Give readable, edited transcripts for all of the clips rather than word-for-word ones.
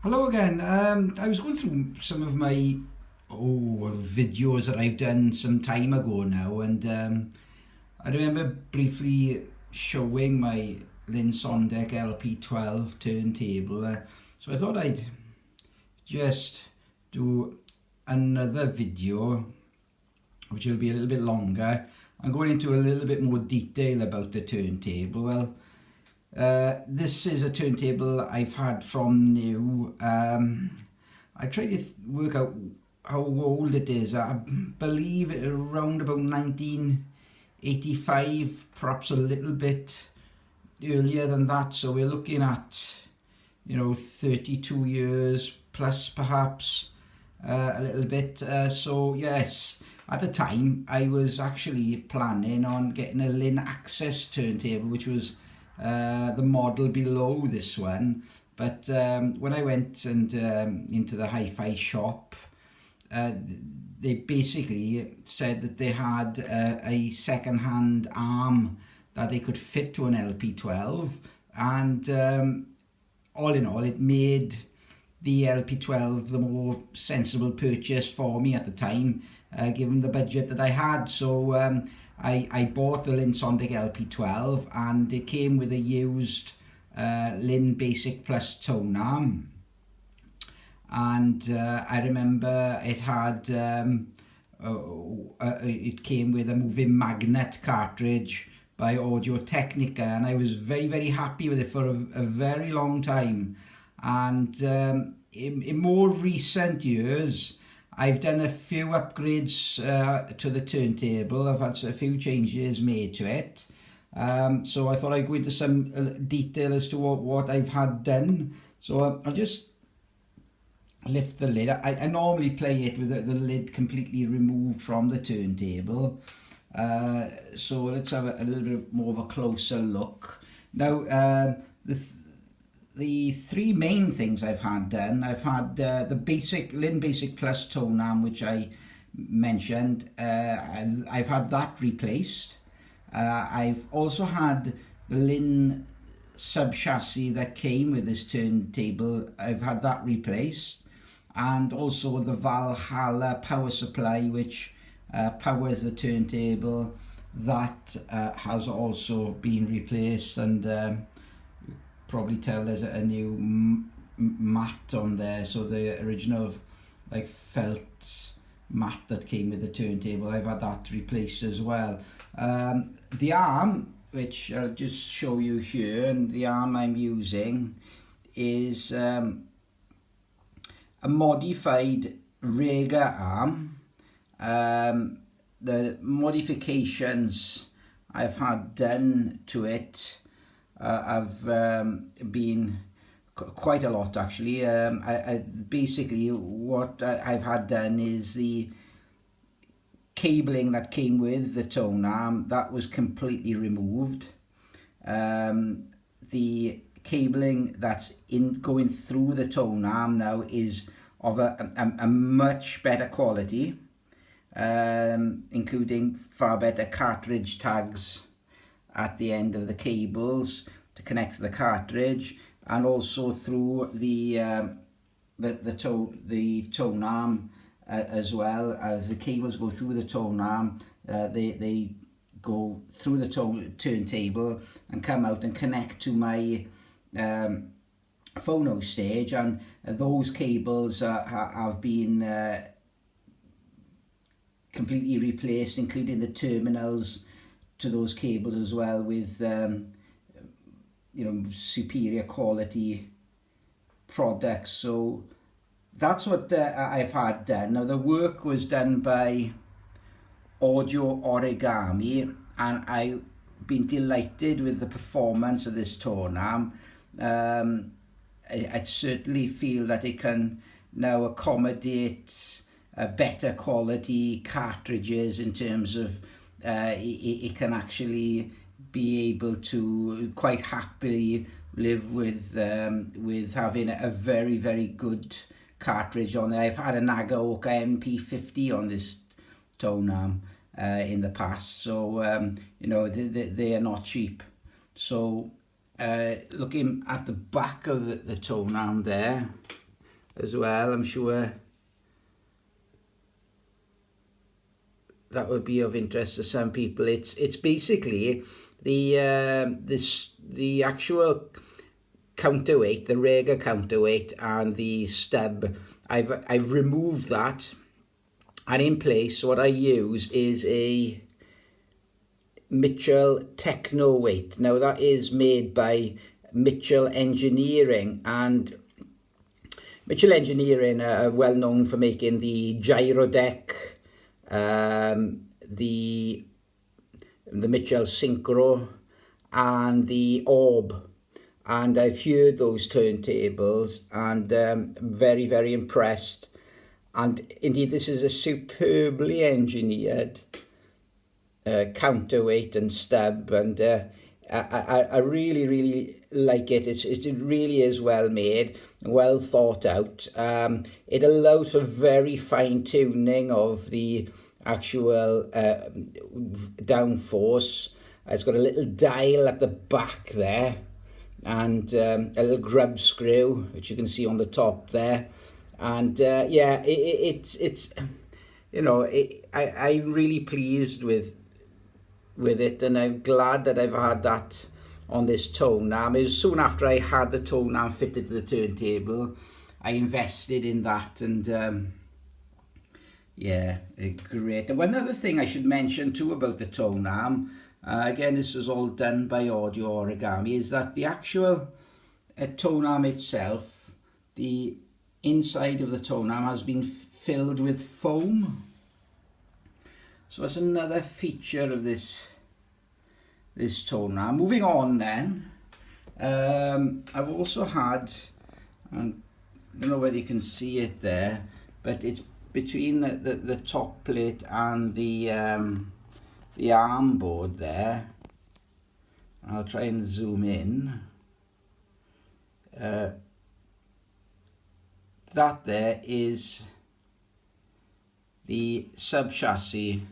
Hello again. I was going through some of my videos that I've done some time ago now, and I remember briefly showing my Linn Sondek LP12 turntable. So I thought I'd just do another video, which will be a little bit longer. I'm going into a little bit more detail about the turntable. Well, this is a turntable I've had from new. I tried to work out how old it is. I believe it around about 1985, perhaps a little bit earlier than that. So we're looking at, 32 years plus perhaps, a little bit. So yes, at the time I was actually planning on getting a Linn Access turntable, which was the model below this one, but when I went and into the hi-fi shop, they basically said that they had a second-hand arm that they could fit to an LP12, and all in all it made the LP12 the more sensible purchase for me at the time, given the budget that I had. So I bought the Linn Sondek LP12, and it came with a used Linn Basic Plus tone arm, and I remember it had it came with a moving magnet cartridge by Audio Technica, and I was very happy with it for a very long time. And in more recent years I've done a few upgrades to the turntable. I've had a few changes made to it. So I thought I'd go into some detail as to what I've had done. So I'll just lift the lid. I normally play it with the lid completely removed from the turntable. So let's have a little bit more of a closer look. Now, the three main things I've had done, I've had the basic Linn Basic Plus tone arm, which I mentioned. I've had that replaced. I've also had the Linn sub-chassis that came with this turntable. I've had that replaced, and also the Valhalla power supply, which powers the turntable, that has also been replaced. And probably tell there's a new mat on there. So the original like felt mat that came with the turntable, I've had that replaced as well. The arm, which I'll just show you here, and the arm I'm using is a modified Rega arm. The modifications I've had done to it have been quite a lot, actually. Basically what I've had done is the cabling that came with the tone arm, that was completely removed. The cabling that's going through the tone arm now is of a much better quality, including far better cartridge tags at the end of the cables to connect to the cartridge, and also through the tone arm as well. As the cables go through the tone arm, they go through the turntable and come out and connect to my phono stage, and those cables have been completely replaced, including the terminals to those cables as well, with superior quality products. So that's what I've had done. Now, the work was done by Audio Origami, and I've been delighted with the performance of this tone arm. I certainly feel that it can now accommodate better quality cartridges, in terms of it can actually be able to quite happily live with having a very good cartridge on there. I've had a Nagaoka MP50 on this tone arm in the past, so they are not cheap. So looking at the back of the tone arm there, as well. I'm sure that would be of interest to some people. It's basically the actual counterweight, the regular counterweight, and the stub. I've removed that, and in place what I use is a Mitchell Techno weight. Now that is made by Mitchell Engineering, and Mitchell Engineering are well known for making the gyro deck, the Mitchell Synchro, and the Orb. And I've heard those turntables, and very, very impressed. And indeed, this is a superbly engineered counterweight and stub, and I really, really like it. It really is well made, well thought out. It allows for very fine tuning of the actual downforce. It's got a little dial at the back there, and a little grub screw, which you can see on the top there. And it's I'm really pleased with it, and I'm glad that I've had that on this tone arm. It was soon after I had the tone arm fitted to the turntable, I invested in that, and great. And one other thing I should mention too about the tone arm, again, this was all done by Audio Origami, is that the actual tone arm itself, the inside of the tone arm has been filled with foam. So that's another feature of this tone arm. Moving on then, I've also had, I don't know whether you can see it there, but it's between the top plate and the arm board there. I'll try and zoom in. That there is the sub chassis.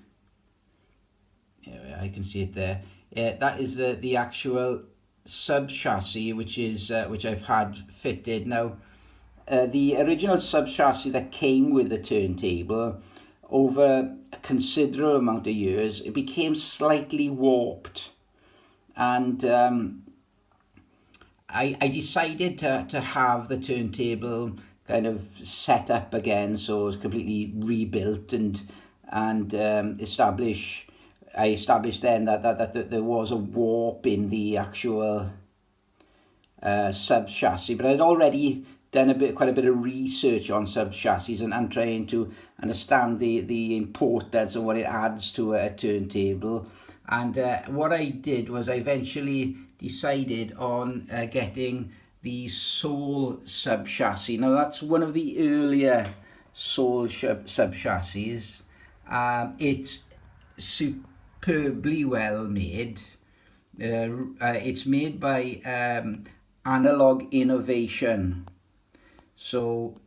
I can see it there. That is the actual sub chassis, which I've had fitted. Now, the original sub chassis that came with the turntable, over a considerable amount of years, it became slightly warped, and I decided to have the turntable kind of set up again, so it was completely rebuilt, and I established then that there was a warp in the actual sub chassis, but I'd already done quite a bit of research on sub chassis and trying to understand the importance of what it adds to a turntable. And what I did was I eventually decided on getting the Soul sub chassis. Now that's one of the earlier Soul sub chassis. It's superbly well made. It's made by Analog Innovation. So,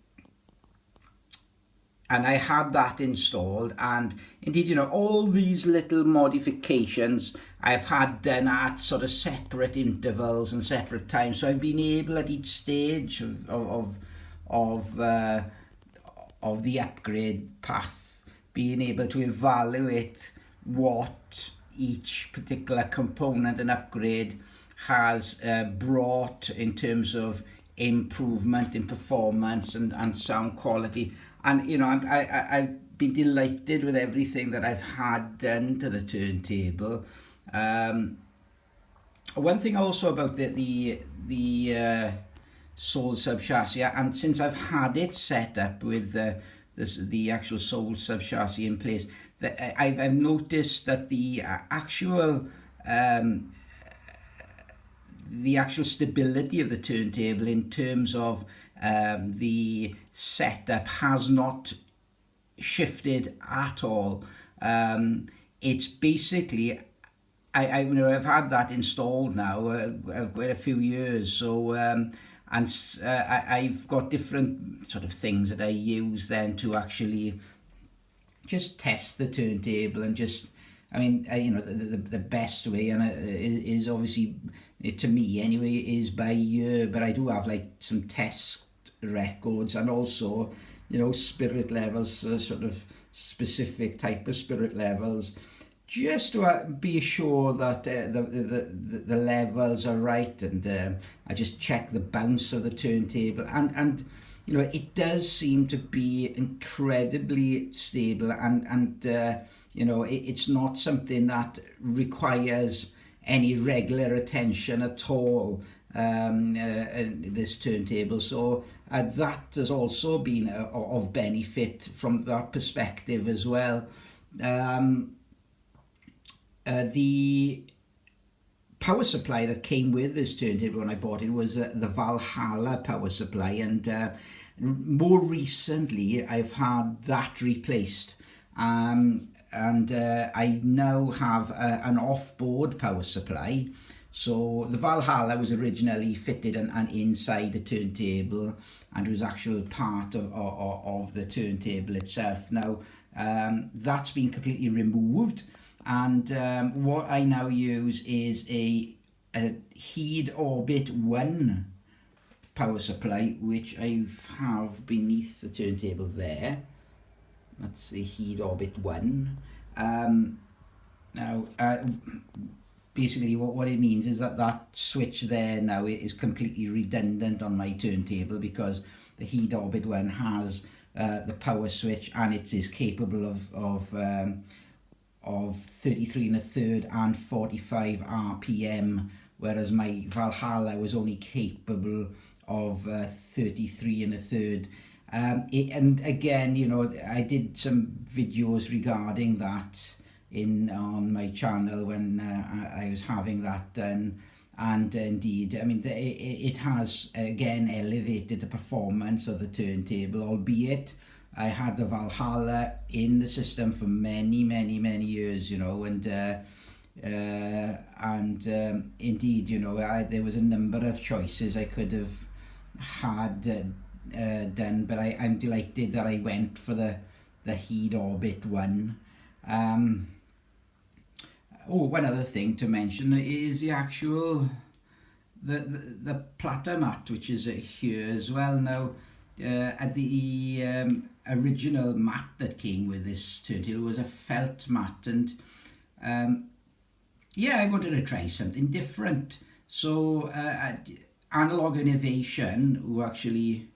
and I had that installed, and indeed, all these little modifications I've had done at sort of separate intervals and separate times. So I've been able at each stage of the upgrade path, being able to evaluate what each particular component and upgrade has brought in terms of improvement in performance and sound quality. And I've been delighted with everything that I've had done to the turntable. One thing also about the Soul sub chassis, and since I've had it set up with the actual Soul sub chassis in place, that I've noticed that the actual stability of the turntable in terms of the setup has not shifted at all. It's basically, I've had that installed now quite a few years, so I've got different sort of things that I use then to actually just test the turntable, and just, the best way, and is obviously, to me anyway, is by ear, but I do have like some test records, and also, you know, spirit levels, sort of specific type of spirit levels, just to be sure that the levels are right, and I just check the bounce of the turntable, and you know, it does seem to be incredibly stable, and you know, it's not something that requires any regular attention at all, this turntable. So that has also been of benefit from that perspective as well. The power supply that came with this turntable when I bought it was the Valhalla power supply, and more recently I've had that replaced, and I now have an off-board power supply. So the Valhalla was originally fitted and inside the turntable, and was actual part of the turntable itself. Now that's been completely removed, and what I now use is a Heed Orbit 1 power supply, which I have beneath the turntable there. That's the Heed Orbit 1. Now, basically what it means is that switch there now is completely redundant on my turntable, because the Heed Orbit 1 has the power switch, and it is capable of 33 1/3 and 45 RPM, whereas my Valhalla was only capable of 33 1/3. And again, you know, I did some videos regarding that on my channel when I was having that done, and indeed, I mean, it has again elevated the performance of the turntable, albeit I had the Valhalla in the system for many years, you know, and indeed, you know, there was a number of choices I could have had done, but I'm delighted that I went for the Heed Orbit 1. One other thing to mention is the actual the Platter Mat, which is here as well. Now, at the original mat that came with this turntable was a felt mat, and yeah, I wanted to try something different. So Analog Innovation, who actually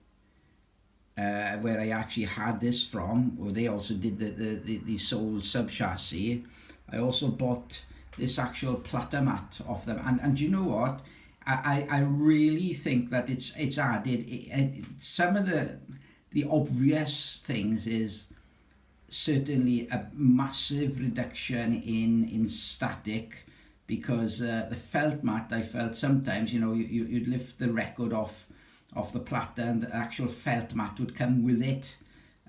where I actually had this from, or they also did the sold Subcaste. I also bought this actual Platter Mat off them, and you know what? I really think that it's added some of the obvious things. Is certainly a massive reduction in static, because the felt mat, I felt sometimes, you know, you'd lift the record off the platter, and the actual felt mat would come with it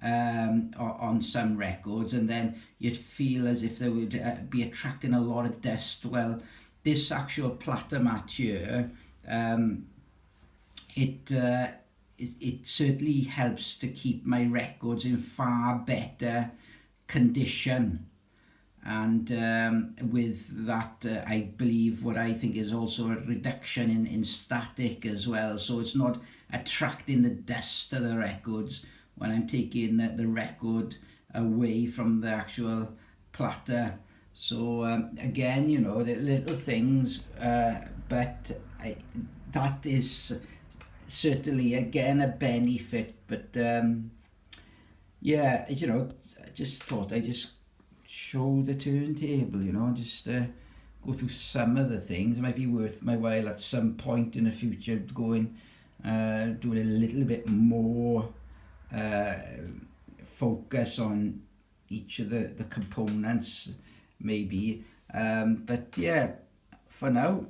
on some records, and then you'd feel as if they would be attracting a lot of dust. Well, this actual Platter Mat here, it certainly helps to keep my records in far better condition, and with that I believe what I think is also a reduction in static as well, so it's not attracting the dust to the records when I'm taking the record away from the actual platter. So again, you know, the little things, but that is certainly again a benefit. But yeah, you know, I just thought I'd just show the turntable, you know, just go through some of the things. It might be worth my while at some point in the future going doing a little bit more focus on each of the components maybe, but yeah, for now,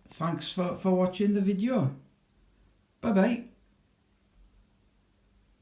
thanks for watching the video. Bye bye.